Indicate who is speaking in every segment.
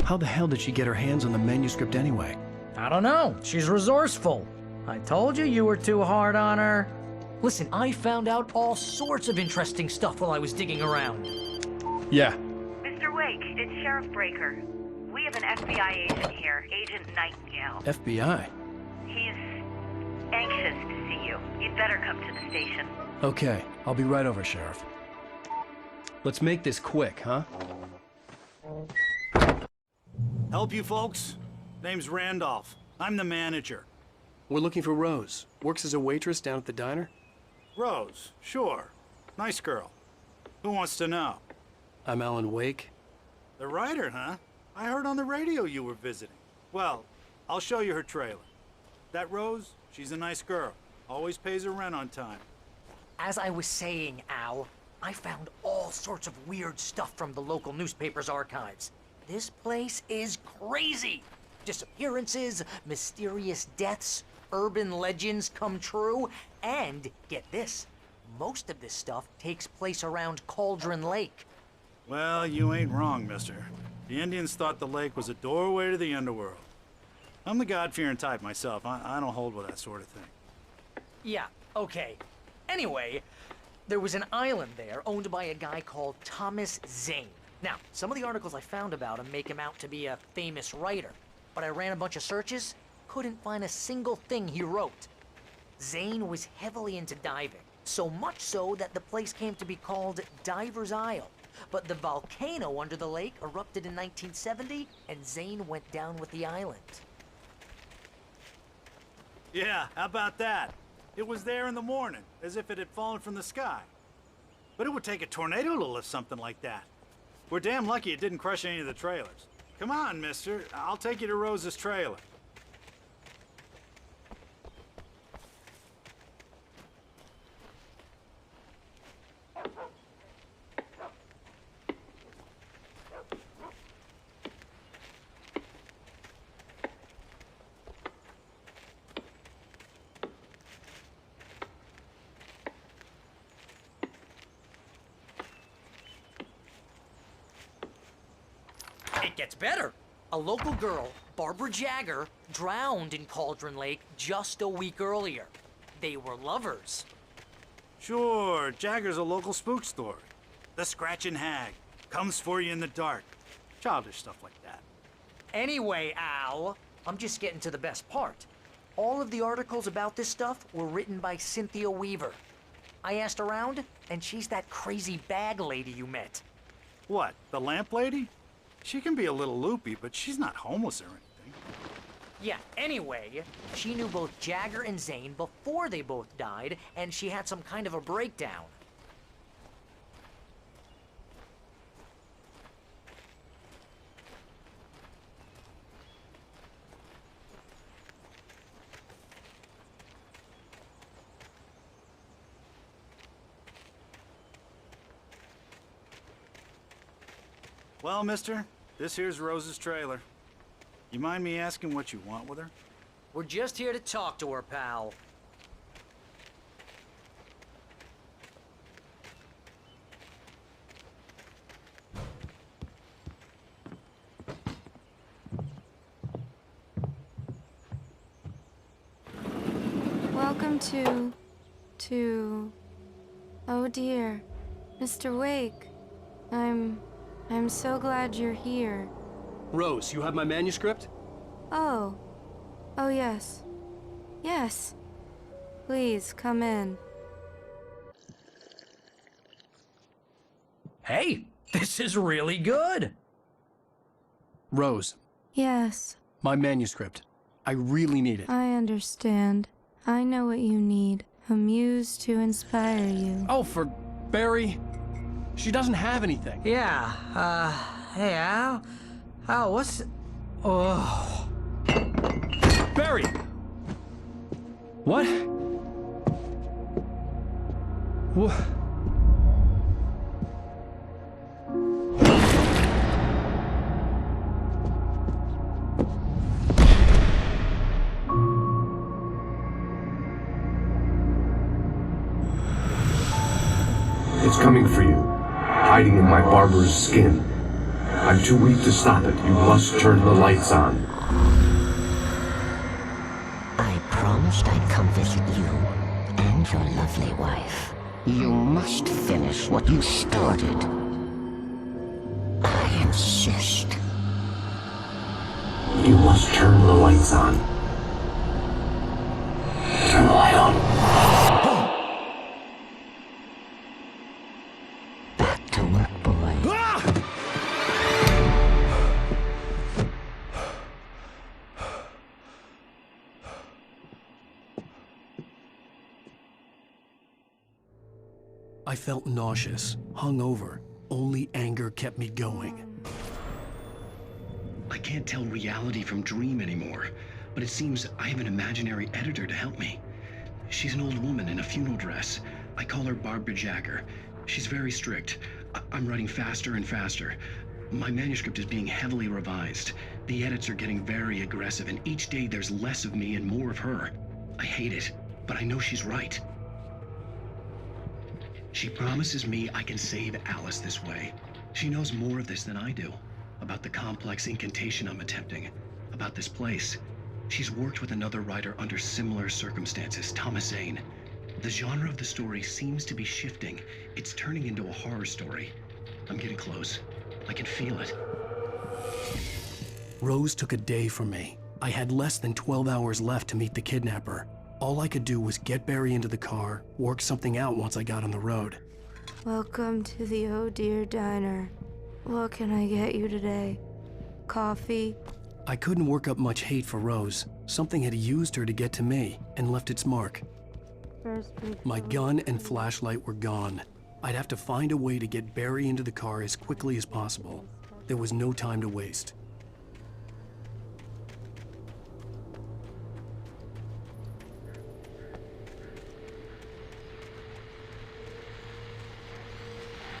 Speaker 1: How the hell did she get her hands on the manuscript anyway?
Speaker 2: I don't know. She's resourceful. I told you you were too hard on her. Listen, I found out all sorts of interesting stuff while I was digging around.
Speaker 1: Yeah.
Speaker 3: Mr. Wake, it's Sheriff Breaker. We have an FBI agent here, Agent Nightingale.
Speaker 1: FBI?
Speaker 3: He's anxious to see you. You'd better come to the station.
Speaker 1: Okay, I'll be right over, Sheriff. Let's make this quick, huh?
Speaker 4: Help you folks? Name's Randolph. I'm the manager.
Speaker 1: We're looking for Rose. Works as a waitress down at the diner?
Speaker 4: Rose, sure. Nice girl. Who wants to know?
Speaker 1: I'm Alan Wake.
Speaker 4: The writer, huh? I heard on the radio you were visiting. Well, I'll show you her trailer. That Rose, she's a nice girl. Always pays her rent on time.
Speaker 2: As I was saying, Al, I found all sorts of weird stuff from the local newspaper's archives. This place is crazy. Disappearances, mysterious deaths, urban legends come true, and get this, most of this stuff takes place around Cauldron Lake.
Speaker 4: Well, you ain't wrong, mister. The Indians thought the lake was a doorway to the underworld. I'm the God-fearing type myself. I don't hold with that sort of thing.
Speaker 2: Yeah, okay. Anyway, there was an island there owned by a guy called Thomas Zane. Now, some of the articles I found about him make him out to be a famous writer, but I ran a bunch of searches, couldn't find a single thing he wrote. Zane was heavily into diving, so much so that the place came to be called Diver's Isle. But the volcano under the lake erupted in 1970, and Zane went down with the island.
Speaker 4: Yeah, how about that? It was there in the morning, as if it had fallen from the sky. But it would take a tornado to lift something like that. We're damn lucky it didn't crush any of the trailers. Come on, mister. I'll take you to Rose's trailer.
Speaker 2: It gets better. A local girl, Barbara Jagger, drowned in Cauldron Lake just a week earlier. They were lovers.
Speaker 4: Sure, Jagger's a local spook story. The Scratching Hag. Comes for you in the dark. Childish stuff like that.
Speaker 2: Anyway, Al, I'm just getting to the best part. All of the articles about this stuff were written by Cynthia Weaver. I asked around, and she's that crazy bag lady you met.
Speaker 4: What, the lamp lady? She can be a little loopy, but she's not homeless or anything.
Speaker 2: Yeah, anyway, she knew both Jagger and Zane before they both died, and she had some kind of a breakdown.
Speaker 4: Well, mister, this here's Rose's trailer. You mind me asking what you want with her?
Speaker 2: We're just here to talk to her, pal.
Speaker 5: Welcome to... Oh dear, Mr. Wake. I'm so glad you're here.
Speaker 1: Rose, you have my manuscript?
Speaker 5: Oh. Oh, yes. Yes. Please, come in.
Speaker 2: Hey, this is really good.
Speaker 1: Rose,
Speaker 5: Yes,
Speaker 1: my manuscript. I really need it.
Speaker 5: I understand. I know what you need. A muse to inspire you.
Speaker 1: Oh, for Barry. She doesn't have anything.
Speaker 2: Yeah, hey, Al? Al, what's... Oh...
Speaker 1: Barry! What? What?
Speaker 6: It's coming for you, hiding in my barber's skin. I'm too weak to stop it. You must turn the lights on.
Speaker 7: I promised I'd come visit you and your lovely wife. You must finish what you started. I insist.
Speaker 6: You must turn the lights on. Turn the light on.
Speaker 7: Back to work, boy.
Speaker 1: I felt nauseous, hungover. Only anger kept me going.
Speaker 8: I can't tell reality from dream anymore, but it seems I have an imaginary editor to help me. She's an old woman in a funeral dress. I call her Barbara Jagger. She's very strict. I'm writing faster and faster. My manuscript is being heavily revised. The edits are getting very aggressive, and each day there's less of me and more of her. I hate it, but I know she's right. She promises me I can save Alice this way. She knows more of this than I do. About the complex incantation I'm attempting. About this place. She's worked with another writer under similar circumstances, Thomas Zane. The genre of the story seems to be shifting. It's turning into a horror story. I'm getting close. I can feel it.
Speaker 1: Rose took a day from me. I had less than 12 hours left to meet the kidnapper. All I could do was get Barry into the car, work something out once I got on the road.
Speaker 5: Welcome to the Oh Dear Diner. What can I get you today? Coffee?
Speaker 1: I couldn't work up much hate for Rose. Something had used her to get to me and left its mark. My gun and flashlight were gone. I'd have to find a way to get Barry into the car as quickly as possible. There was no time to waste.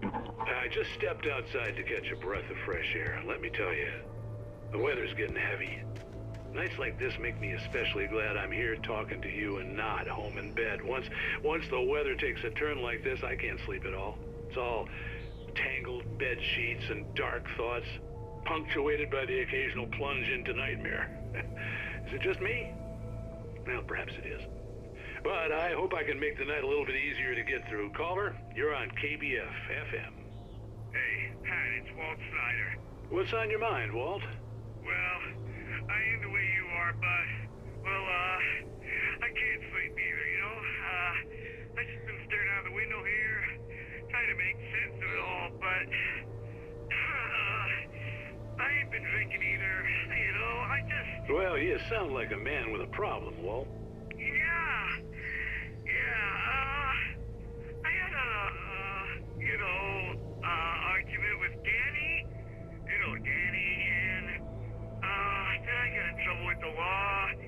Speaker 9: I just stepped outside to catch a breath of fresh air. Let me tell you, the weather's getting heavy. Nights like this make me especially glad I'm here talking to you and not home in bed. Once the weather takes a turn like this, I can't sleep at all. It's all tangled bed sheets and dark thoughts, punctuated by the occasional plunge into nightmare. Is it just me? Well, perhaps it is. But I hope I can make the night a little bit easier to get through. Caller, you're on KBF FM.
Speaker 10: Hey, Pat, it's Walt Snyder.
Speaker 9: What's on your mind, Walt?
Speaker 10: Well, I ain't the way you are, but, well, I can't sleep either, you know? I just been staring out the window here, trying to make sense of it all, but, I ain't been drinking either, you know?
Speaker 9: Well, you sound like a man with a problem, Walt.
Speaker 10: I had argument with Danny, and, then I got in trouble with the law, and,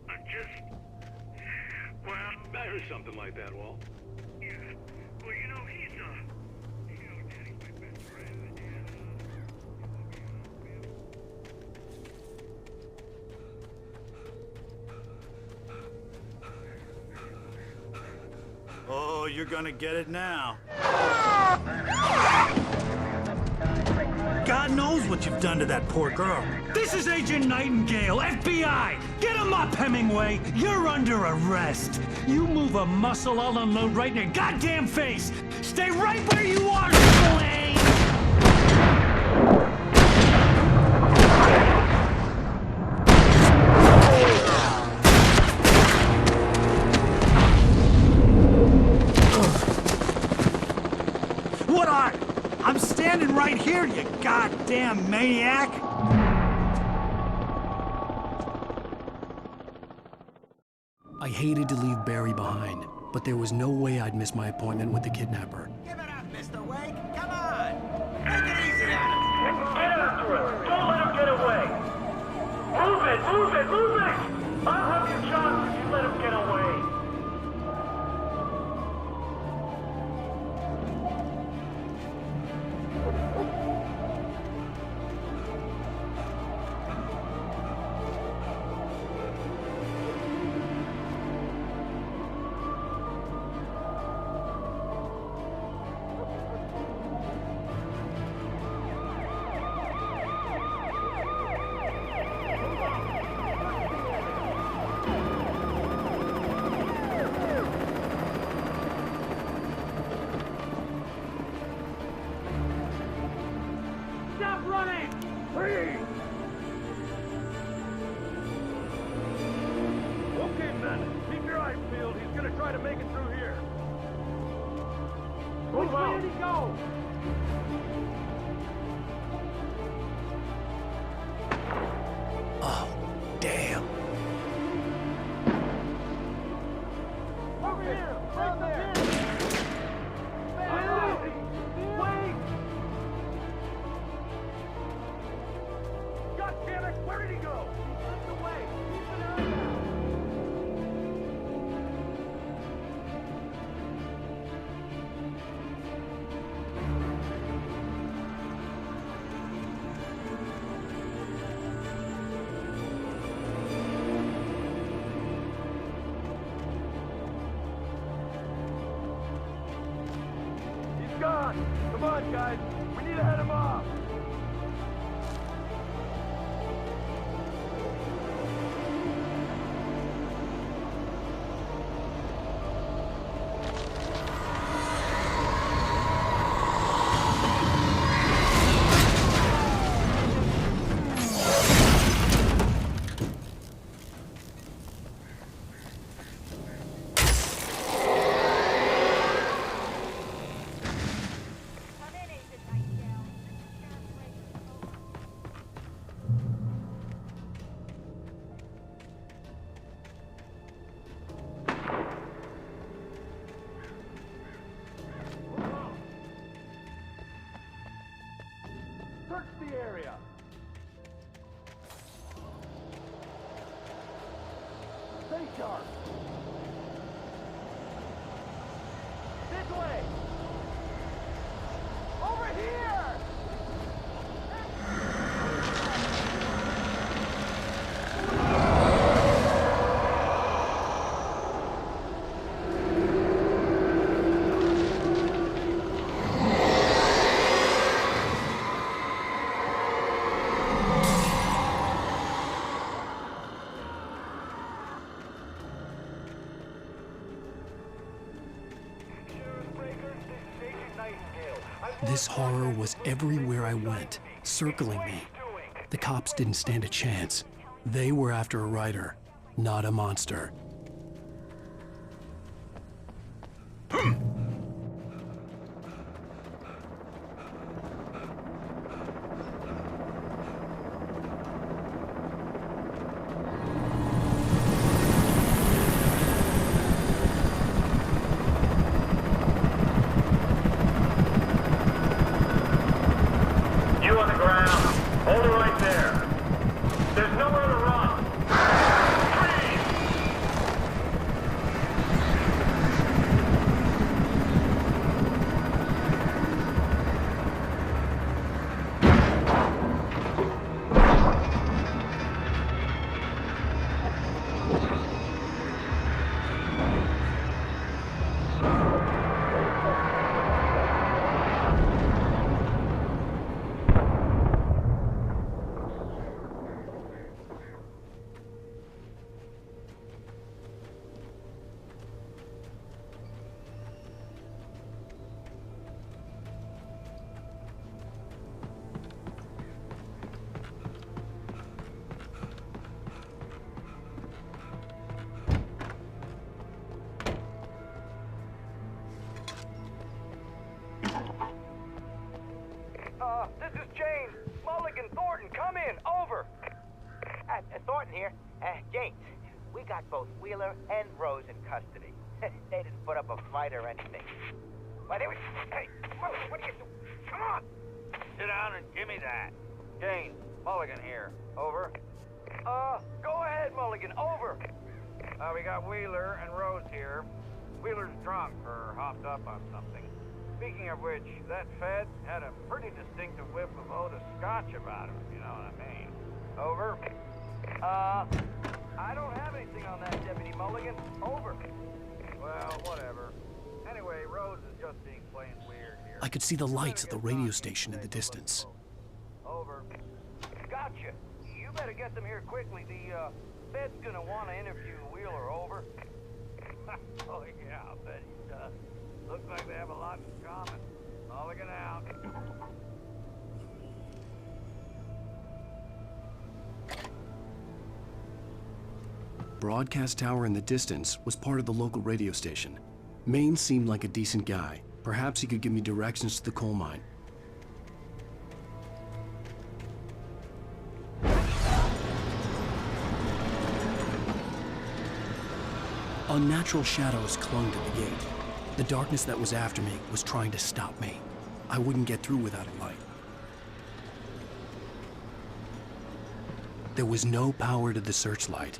Speaker 10: I'm just, well...
Speaker 9: I heard something like that, Walt.
Speaker 10: Yeah, well, he's, Danny's my best friend, and,
Speaker 4: Oh, you're gonna get it now. God knows what you've done to that poor girl.
Speaker 11: This is Agent Nightingale, FBI! Get him up, Hemingway! You're under arrest! You move a muscle, I'll unload right in your goddamn face! Stay right where you are, Slane!
Speaker 4: What are you? I'm standing right here, you goddamn maniac!
Speaker 1: I hated to leave Barry behind, but there was no way I'd miss my appointment with the kidnapper.
Speaker 12: Give it up, Mr. Wake! Come on! Make it easy on him!
Speaker 10: Get after him! Don't let him get away! Move it! I'll have you shot if you let him get away!
Speaker 11: Where did he go?
Speaker 1: Oh, damn.
Speaker 11: Over here! Right there! Wait! God damn it! Where did he go? He slipped away! Keep an eye out! He's gone! Come on, guys! We need to head him off! Search the area! Stay sharp! This way! Over here!
Speaker 1: This horror was everywhere I went, circling me. The cops didn't stand a chance. They were after a writer, not a monster.
Speaker 10: You on the ground. Hold it right there. There's nowhere to run. Freeze!
Speaker 12: This is James. Mulligan, Thornton, come in. Over.
Speaker 13: Thornton here. James, we got both Wheeler and Rose in custody. They didn't put up a fight or anything. Why, they were... Hey, Mulligan, what are you doing? Come on!
Speaker 12: Sit down and give me that. James, Mulligan here. Over. Go ahead, Mulligan. Over. We got Wheeler and Rose here. Wheeler's drunk or hopped up on something. Speaking of which, that Fed had a pretty distinctive whiff of Oda Scotch about him, if you know what I mean. Over. I don't have anything on that, Deputy Mulligan. Over. Well, whatever. Anyway, Rose is just being plain weird here.
Speaker 1: I could see the lights at the radio station in the distance.
Speaker 12: Over. Gotcha. You better get them here quickly. The Fed's gonna want to interview Wheeler. Over. Oh yeah, I'll bet he does. Looks like they have a lot in common. Mulligan out.
Speaker 1: Broadcast tower in the distance was part of the local radio station. Maine seemed like a decent guy. Perhaps he could give me directions to the coal mine. Unnatural shadows clung to the gate. The darkness that was after me was trying to stop me. I wouldn't get through without a light. There was no power to the searchlight.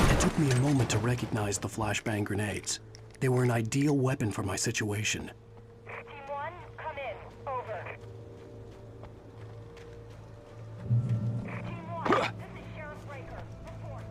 Speaker 1: It took me a moment to recognize the flashbang grenades. They were an ideal weapon for my situation.
Speaker 10: Team 1, come in. Over. Team 1, this is Sheriff Breaker. Report.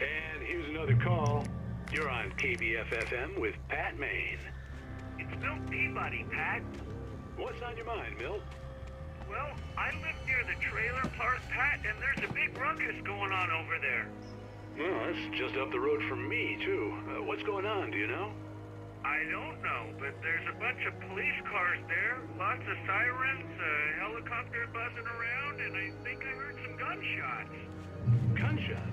Speaker 9: And here's another call. You're on KBF-FM with Pat Maine.
Speaker 10: It's Milt Peabody, Pat.
Speaker 9: What's on your mind, Milt?
Speaker 10: Well, I live near the trailer park, Pat, and there's a big ruckus going on over there.
Speaker 9: Well, that's just up the road from me, too. What's going on, do you know?
Speaker 10: I don't know, but there's a bunch of police cars there, lots of sirens, a helicopter buzzing around, and I think I heard some gunshots.
Speaker 9: Gunshots?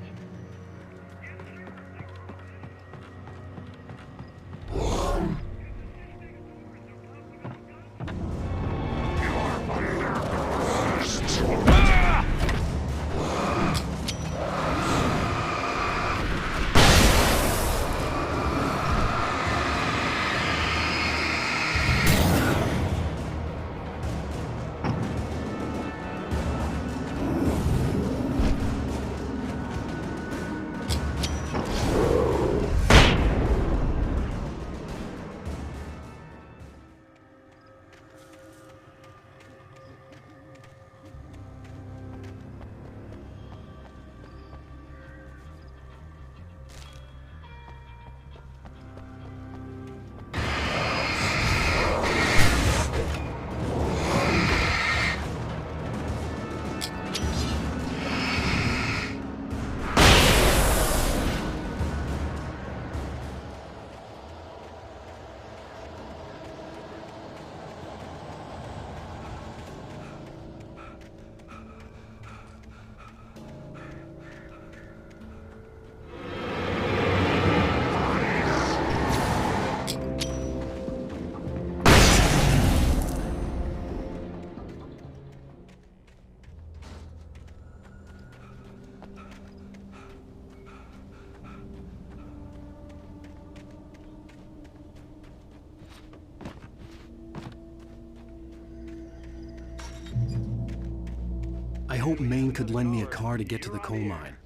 Speaker 1: hoped Maine could lend me a car to get to the coal mine.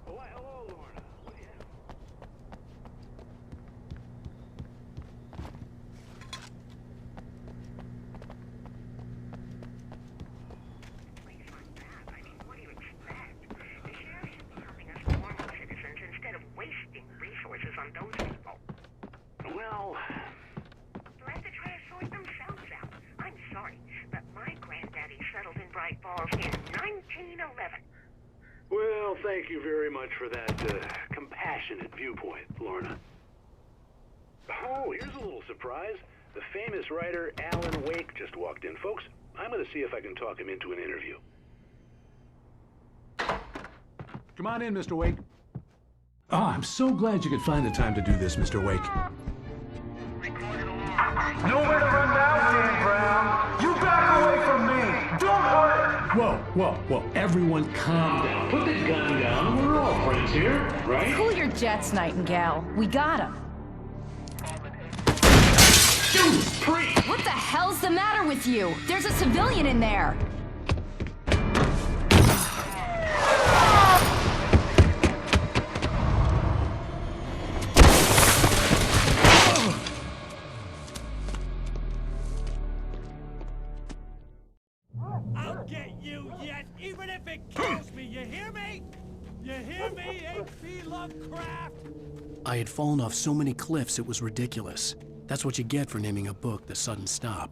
Speaker 9: Hello, Lorna. What do you have?
Speaker 10: What do you expect? The sheriff should be helping us normal citizens instead of wasting resources on those people.
Speaker 9: Well,
Speaker 10: They'll have to try to sort themselves out. I'm sorry, but my granddaddy settled in Bright Falls in 1911.
Speaker 9: well, thank you very much for that compassionate viewpoint, Lorna. Oh, here's a little surprise. The famous writer Alan Wake just walked in. Folks, I'm going to see if I can talk him into an interview.
Speaker 11: Come on in, Mr. Wake. Oh, I'm so glad you could find the time to do this, Mr. Wake.
Speaker 10: Nowhere to run now, Dan Brown. You back away from me. Don't hurt.
Speaker 11: Whoa. Everyone calm down. Put the gun down. We're all friends here, right?
Speaker 14: Cool your jets, Nightingale. We got him.
Speaker 11: Judas Priest!
Speaker 14: What the hell's the matter with you? There's a civilian in there.
Speaker 11: I'll get you yet, even if it kills me. You hear me? You hear me, H.P. Lovecraft?
Speaker 1: I had fallen off so many cliffs it was ridiculous. That's what you get for naming a book The Sudden Stop.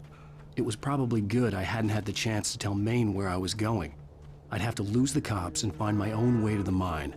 Speaker 1: It was probably good I hadn't had the chance to tell Maine where I was going. I'd have to lose the cops and find my own way to the mine.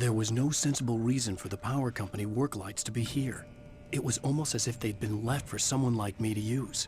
Speaker 1: There was no sensible reason for the power company work lights to be here. It was almost as if they'd been left for someone like me to use.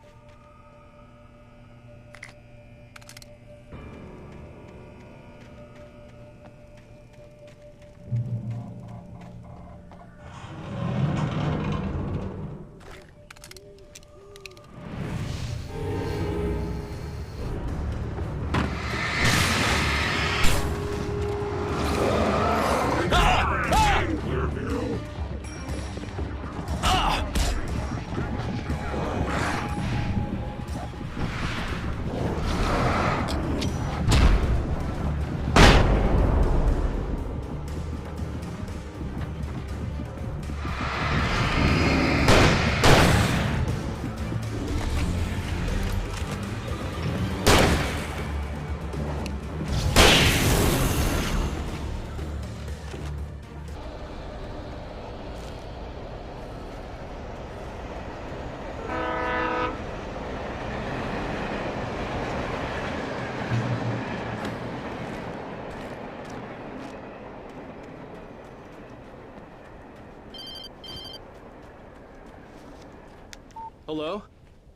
Speaker 15: Hello?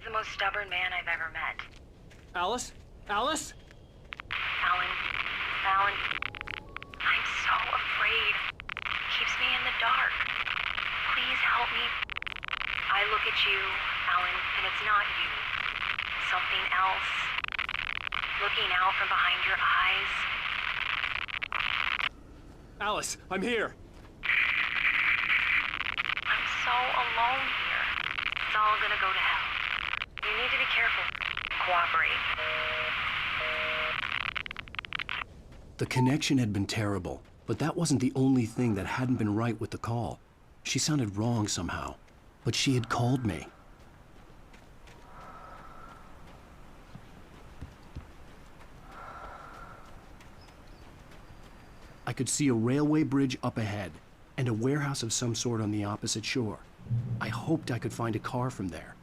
Speaker 3: The most stubborn man I've ever met.
Speaker 15: Alice? Alice?
Speaker 3: Alan, I'm so afraid. Keeps me in the dark. Please help me. I look at you, Alan, and it's not you. Something else. Looking out from behind your eyes.
Speaker 15: Alice, I'm here.
Speaker 3: I'm so alone here. It's all gonna go to hell. You need to be careful. Cooperate.
Speaker 1: The connection had been terrible, but that wasn't the only thing that hadn't been right with the call. She sounded wrong somehow, but she had called me. I could see a railway bridge up ahead, and a warehouse of some sort on the opposite shore. I hoped I could find a car from there.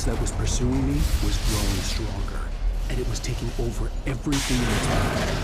Speaker 1: That was pursuing me was growing stronger, and it was taking over everything in its path.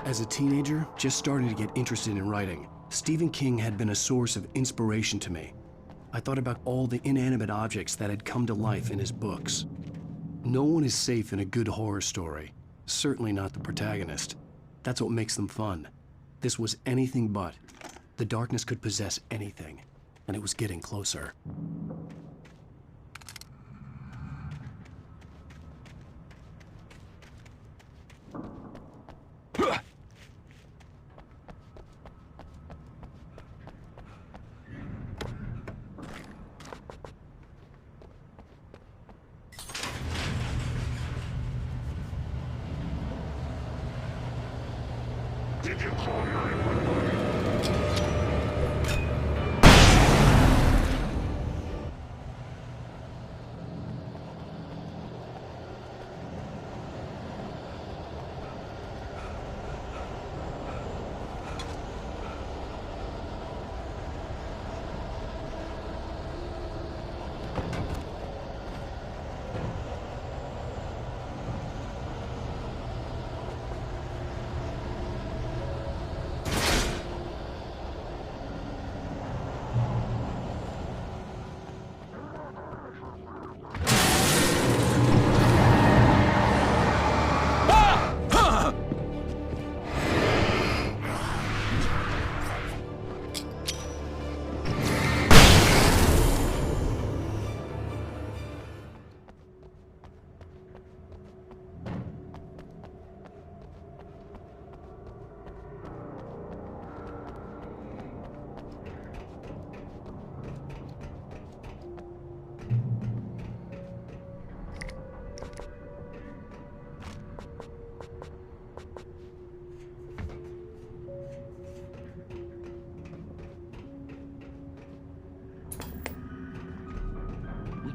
Speaker 1: As a teenager, just starting to get interested in writing, Stephen King had been a source of inspiration to me. I thought about all the inanimate objects that had come to life in his books. No one is safe in a good horror story, certainly not the protagonist. That's what makes them fun. This was anything but. The darkness could possess anything, and it was getting closer.
Speaker 6: Did you call 911?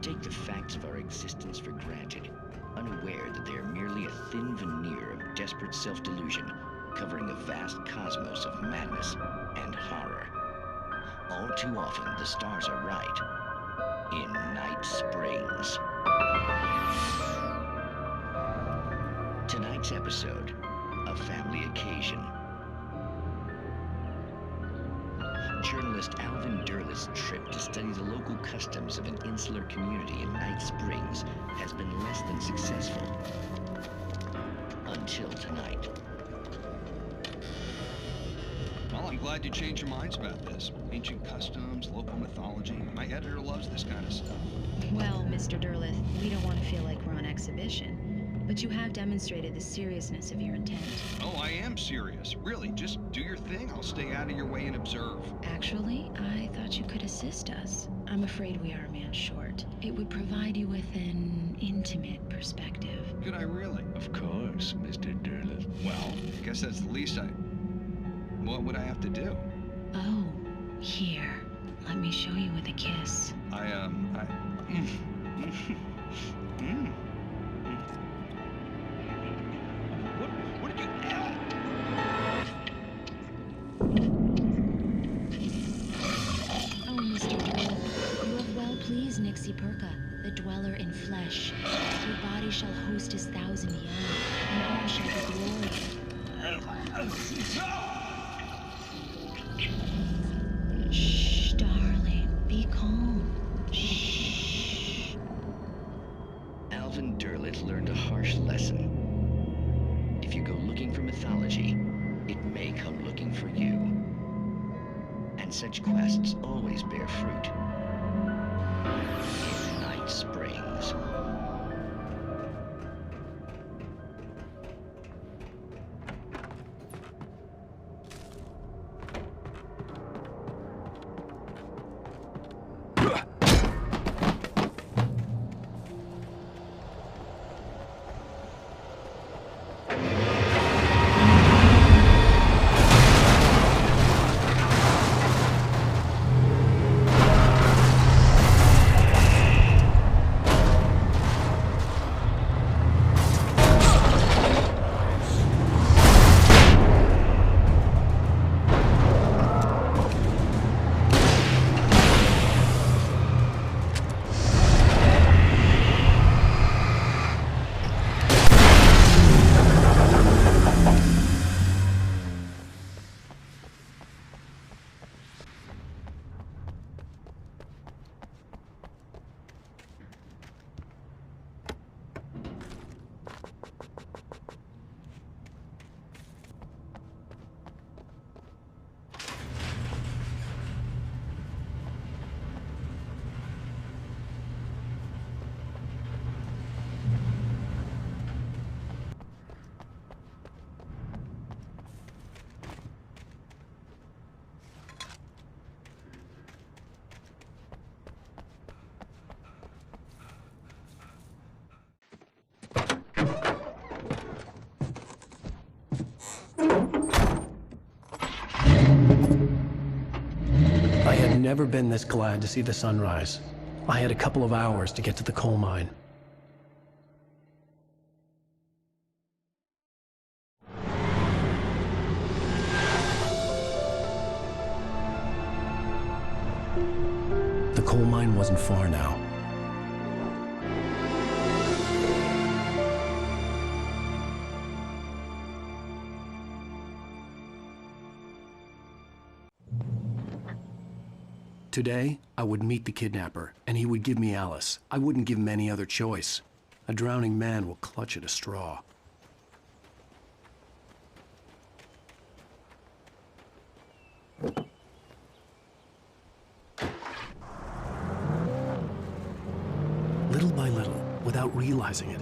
Speaker 16: take the facts of our existence for granted, unaware that they are merely a thin veneer of desperate self-delusion, covering a vast cosmos of madness and horror. All too often, the stars are right. In Night Springs. Tonight's episode, A Family Occasion. Journalist Alvin Derlett's trip to study the local customs of an insular community in Night Springs has been less than successful. Until tonight.
Speaker 17: Well, I'm glad you changed your minds about this. Ancient customs, local mythology. My editor loves this kind of stuff.
Speaker 18: Well, Mr. Derleth, we don't want to feel like we're on exhibition. But you have demonstrated the seriousness of your intent.
Speaker 17: Oh, I am serious. Really, just do your thing. I'll stay out of your way and observe.
Speaker 18: Actually, I thought you could assist us. I'm afraid we are a man short. It would provide you with an intimate perspective.
Speaker 17: Could I really?
Speaker 16: Of course, Mr. Derleth.
Speaker 17: Well, I guess that's the least What would I have to do?
Speaker 18: Oh, here. Let me show you with a kiss.
Speaker 17: What did you...
Speaker 18: Oh, Mr. Derleth, you have well pleased Nixie Perka, the dweller in flesh. Your body shall host his 1,000 young, and all shall be glory. Shh, darling, be calm. Shh.
Speaker 16: Alvin Derlett learned a harsh lesson. If you go looking for mythology, it may come looking for you. And such quests always bear fruit. In Night Springs.
Speaker 1: I had never been this glad to see the sunrise. I had a couple of hours to get to the coal mine. The coal mine wasn't far now. Today, I would meet the kidnapper, and he would give me Alice. I wouldn't give him any other choice. A drowning man will clutch at a straw. Little by little, without realizing it,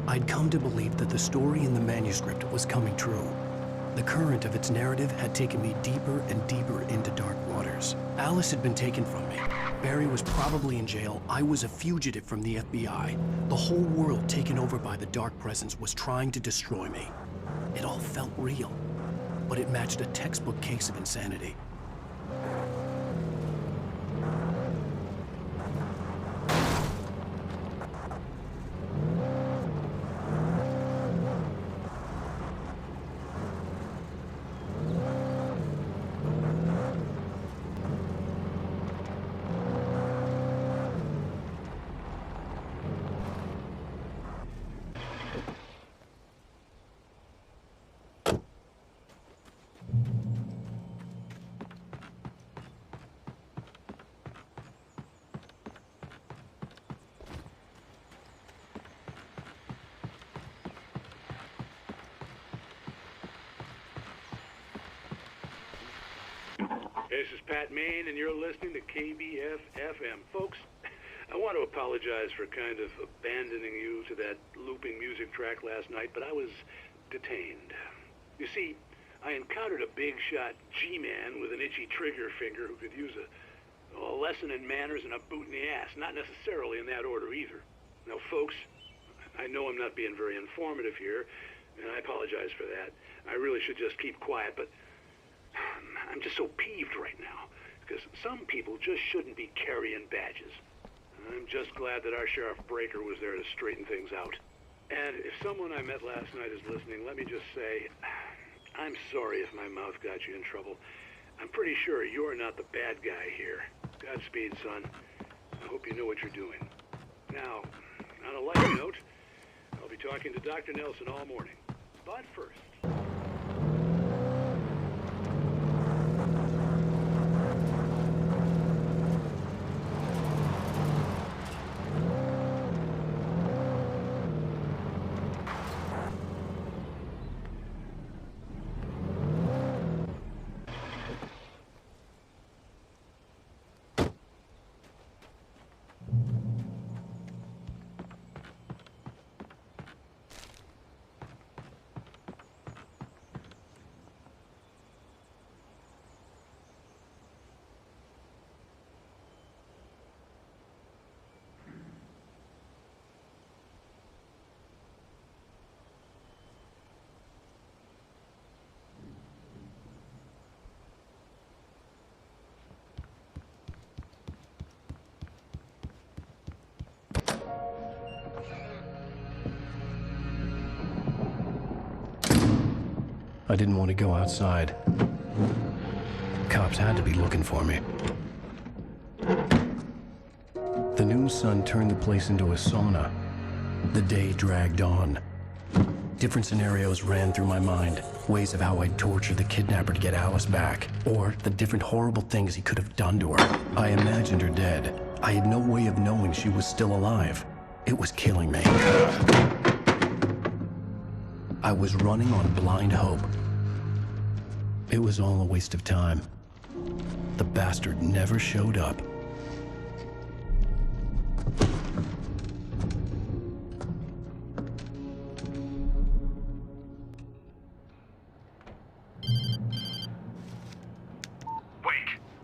Speaker 1: I'd come to believe that the story in the manuscript was coming true. The current of its narrative had taken me deeper and deeper into dark waters. Alice had been taken from me. Barry was probably in jail. I was a fugitive from the FBI. The whole world taken over by the dark presence was trying to destroy me. It all felt real, but it matched a textbook case of insanity.
Speaker 9: This is Pat Maine, and you're listening to KBF-FM. Folks, I want to apologize for kind of abandoning you to that looping music track last night, but I was detained. You see, I encountered a big-shot G-man with an itchy trigger finger who could use a lesson in manners and a boot in the ass. Not necessarily in that order either. Now, folks, I know I'm not being very informative here, and I apologize for that. I really should just keep quiet, but I'm just so peeved right now, because some people just shouldn't be carrying badges. I'm just glad that our Sheriff Breaker was there to straighten things out. And if someone I met last night is listening, let me just say, I'm sorry if my mouth got you in trouble. I'm pretty sure you're not the bad guy here. Godspeed, son. I hope you know what you're doing. Now, on a lighter note, I'll be talking to Dr. Nelson all morning. But first...
Speaker 1: I didn't want to go outside. Cops had to be looking for me. The noon sun turned the place into a sauna. The day dragged on. Different scenarios ran through my mind. Ways of how I'd torture the kidnapper to get Alice back. Or the different horrible things he could have done to her. I imagined her dead. I had no way of knowing she was still alive. It was killing me. I was running on blind hope. It was all a waste of time. The bastard never showed up.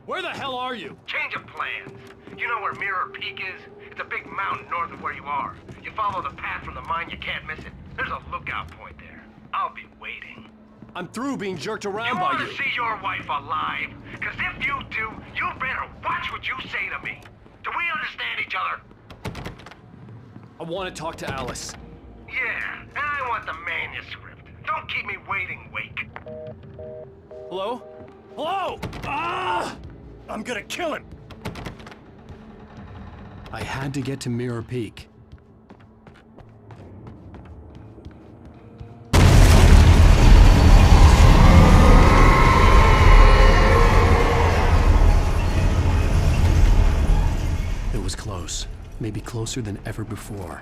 Speaker 15: Where the hell are you?
Speaker 10: Change of plans. You know where Mirror Peak is? It's a big mountain north of where you are. You follow the path from the mine, you can't miss it. There's a lookout point there. I'll be waiting.
Speaker 15: I'm through being jerked around
Speaker 10: You
Speaker 15: by
Speaker 10: want
Speaker 15: you.
Speaker 10: to see your wife alive? Because if you do, you better watch what you say to me. Do we understand each other?
Speaker 15: I want to talk to Alice.
Speaker 10: Yeah, and I want the manuscript. Don't keep me waiting, Wake.
Speaker 15: Hello? Hello? Ah! I'm gonna kill him!
Speaker 1: I had to get to Mirror Peak. It was close. Maybe closer than ever before.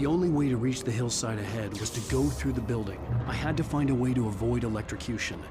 Speaker 1: The only way to reach the hillside ahead was to go through the building. I had to find a way to avoid electrocution.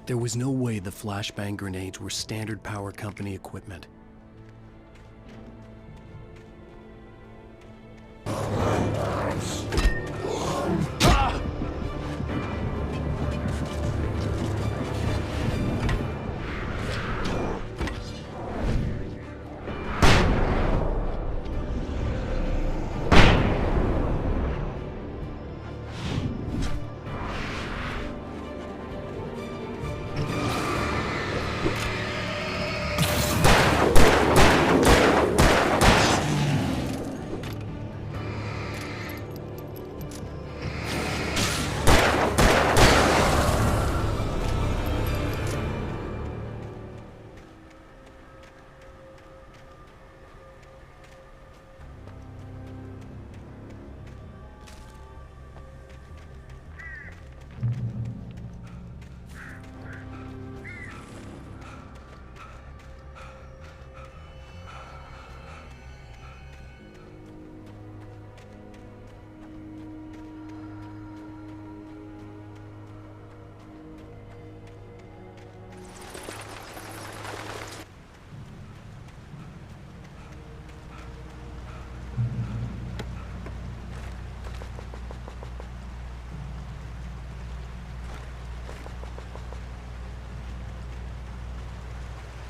Speaker 1: There was no way the flashbang grenades were standard power company equipment.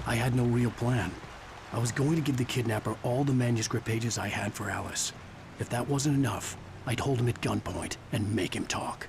Speaker 1: I had no real plan. I was going to give the kidnapper all the manuscript pages I had for Alice. If that wasn't enough, I'd hold him at gunpoint and make him talk.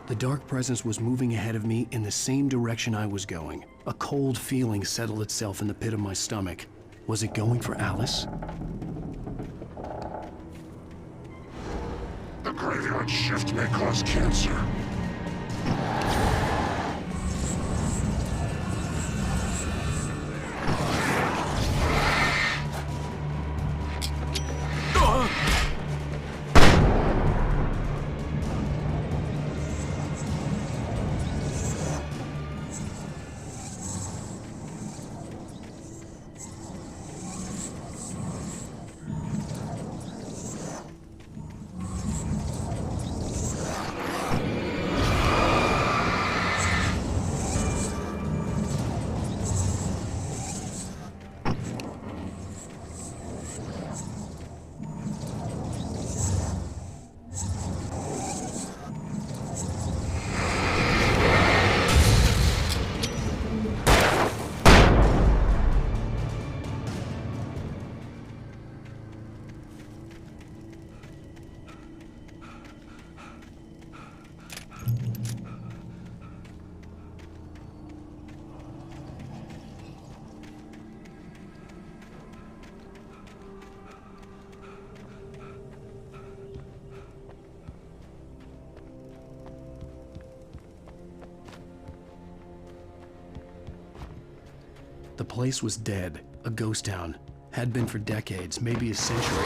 Speaker 1: The dark presence was moving ahead of me in the same direction I was going. A cold feeling settled itself in the pit of my stomach. Was it going for Alice?
Speaker 6: The graveyard shift may cause cancer.
Speaker 1: The place was dead, a ghost town. Had been for decades, maybe a century.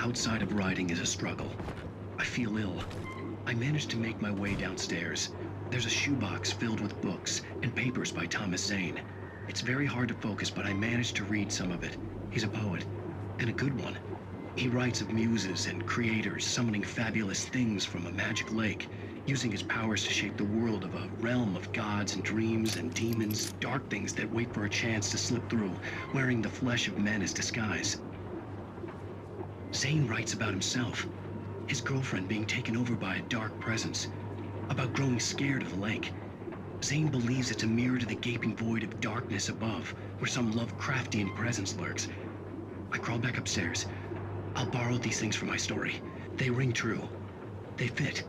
Speaker 8: outside of writing is a struggle. I feel ill. I managed to make my way downstairs. There's a shoebox filled with books and papers by Thomas Zane. It's very hard to focus, but I managed to read some of it. He's a poet, and a good one. He writes of muses and creators summoning fabulous things from a magic lake, using his powers to shape the world of a realm of gods and dreams and demons, dark things that wait for a chance to slip through, wearing the flesh of men as disguise. Zane writes about himself, his girlfriend being taken over by a dark presence, about growing scared of the lake. Zane believes it's a mirror to the gaping void of darkness above, where some Lovecraftian presence lurks. I crawl back upstairs. I'll borrow these things for my story. They ring true. They fit.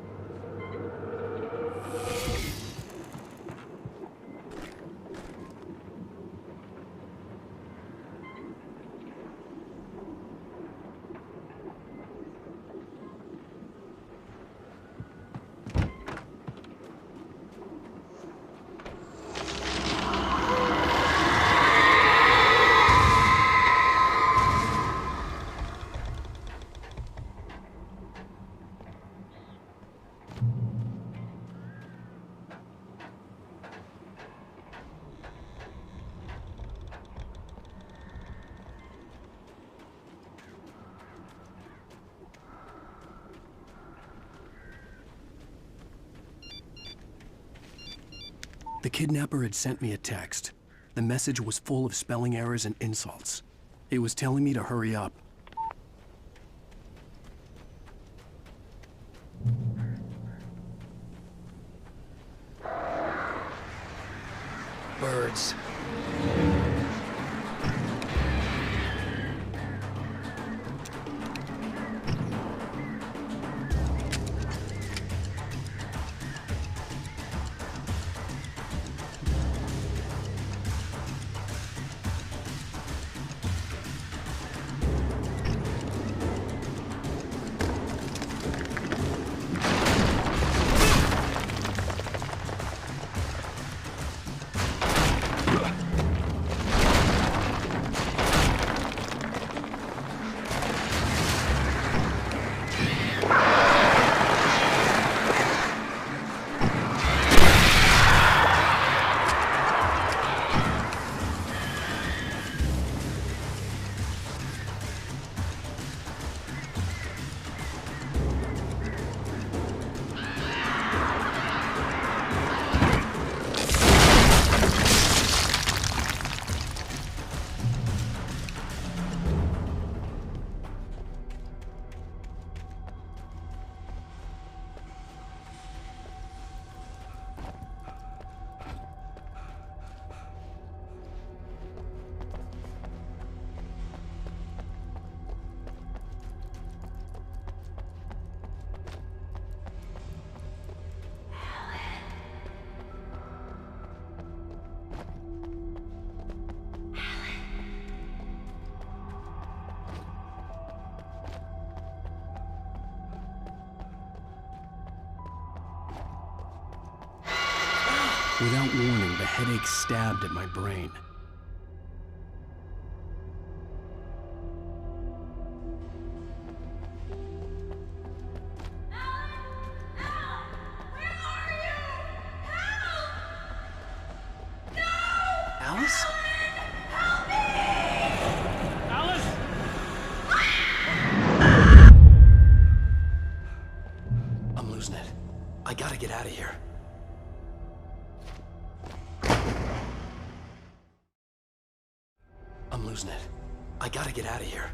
Speaker 1: The kidnapper had sent me a text. The message was full of spelling errors and insults. It was telling me to hurry up. Birds. Without warning, the headache stabbed at my brain. Alice?
Speaker 11: Alice!
Speaker 1: I'm losing it. I gotta get out of here. I'm losing it. I gotta get out of here.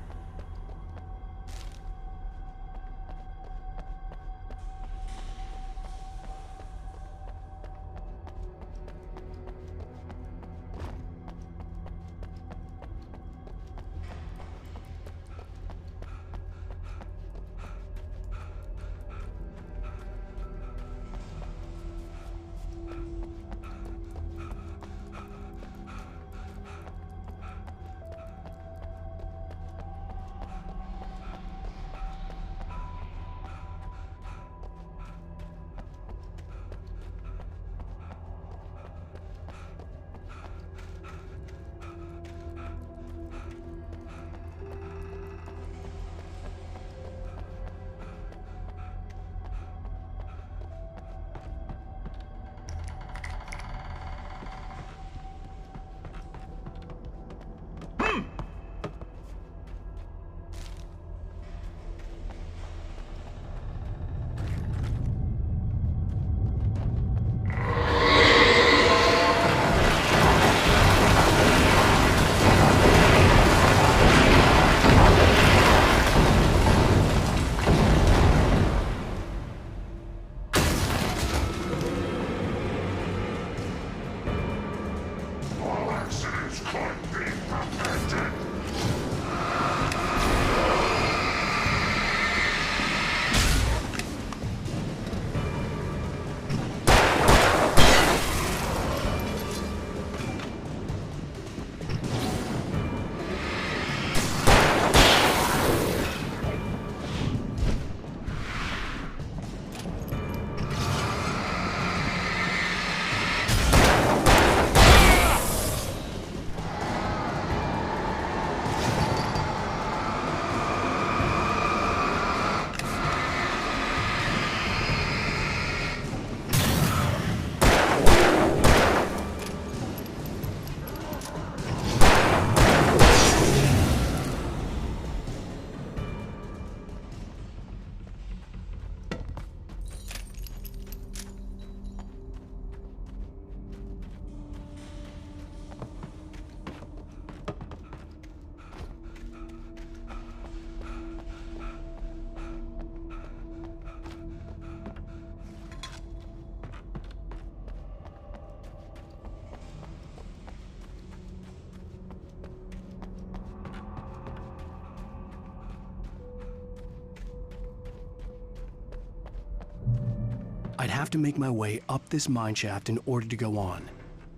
Speaker 1: I'd have to make my way up this mine shaft in order to go on.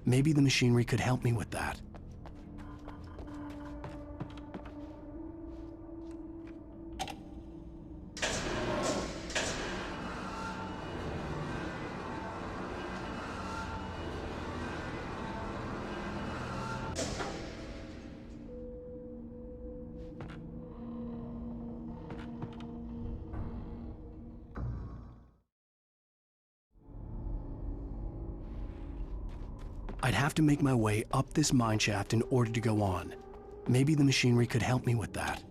Speaker 1: Maybe the machinery could help me with that. I'd have to make my way up this mine shaft in order to go on. Maybe the machinery could help me with that.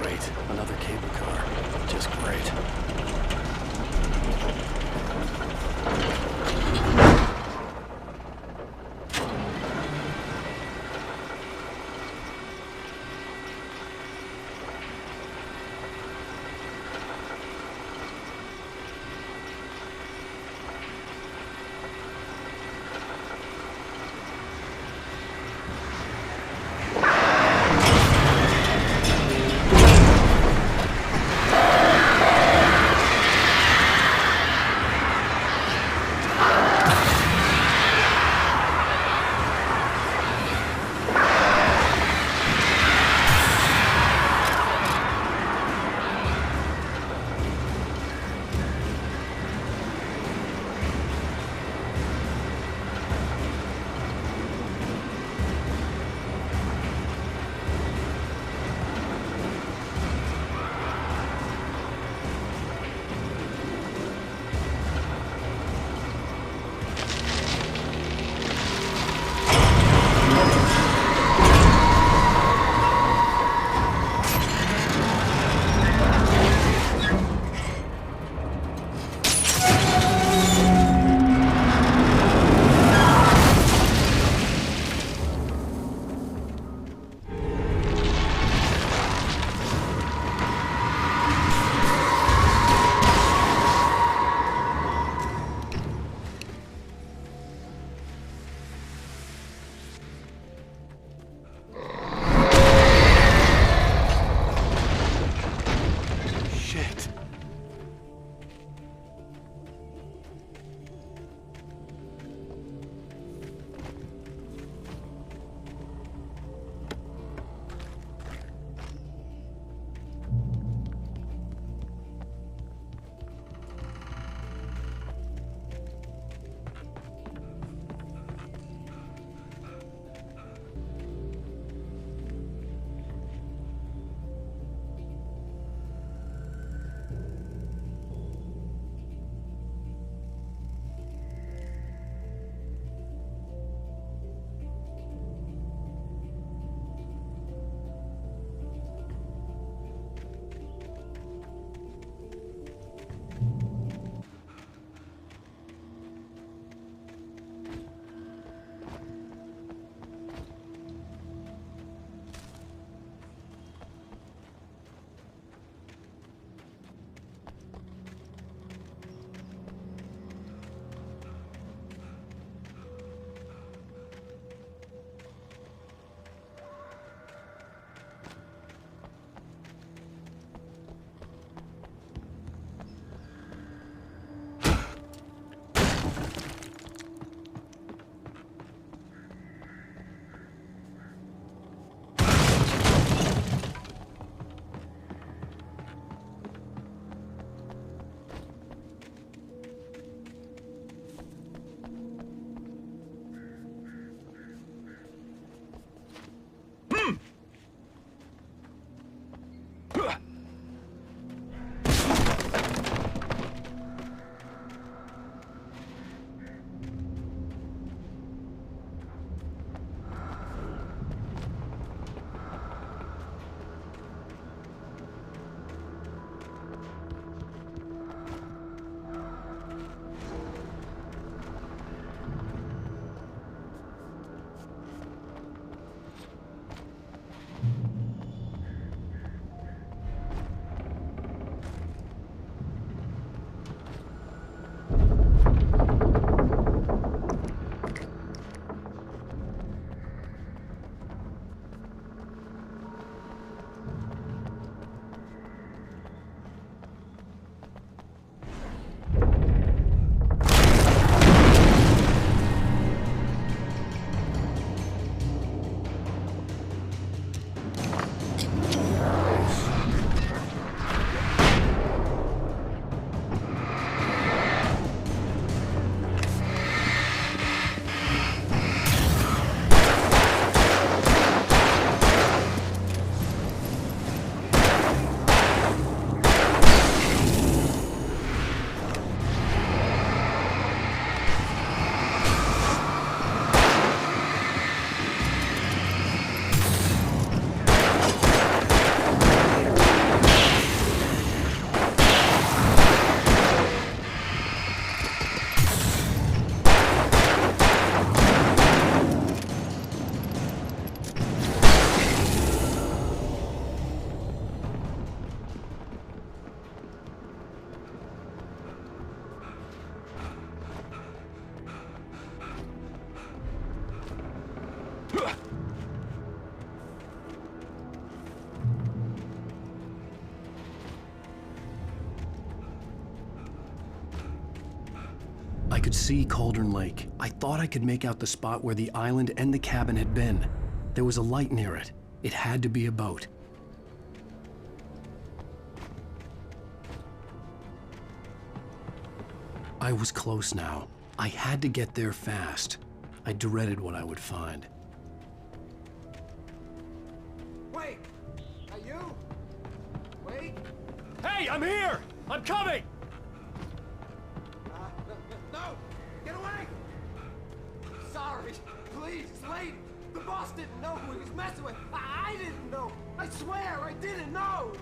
Speaker 1: Great. Another cable car. Just great. I could see Cauldron Lake. I thought I could make out the spot where the island and the cabin had been. There was a light near it. It had to be a boat. I was close now. I had to get there fast. I dreaded what I would find.
Speaker 19: Wait! Are you? Wait!
Speaker 15: Hey, I'm here! I'm coming!
Speaker 19: No! Get away! Sorry. Please, lady. The boss didn't know who he was messing with. I didn't know. I swear I didn't know.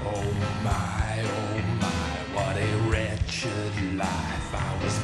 Speaker 6: Oh my, what a wretched life I was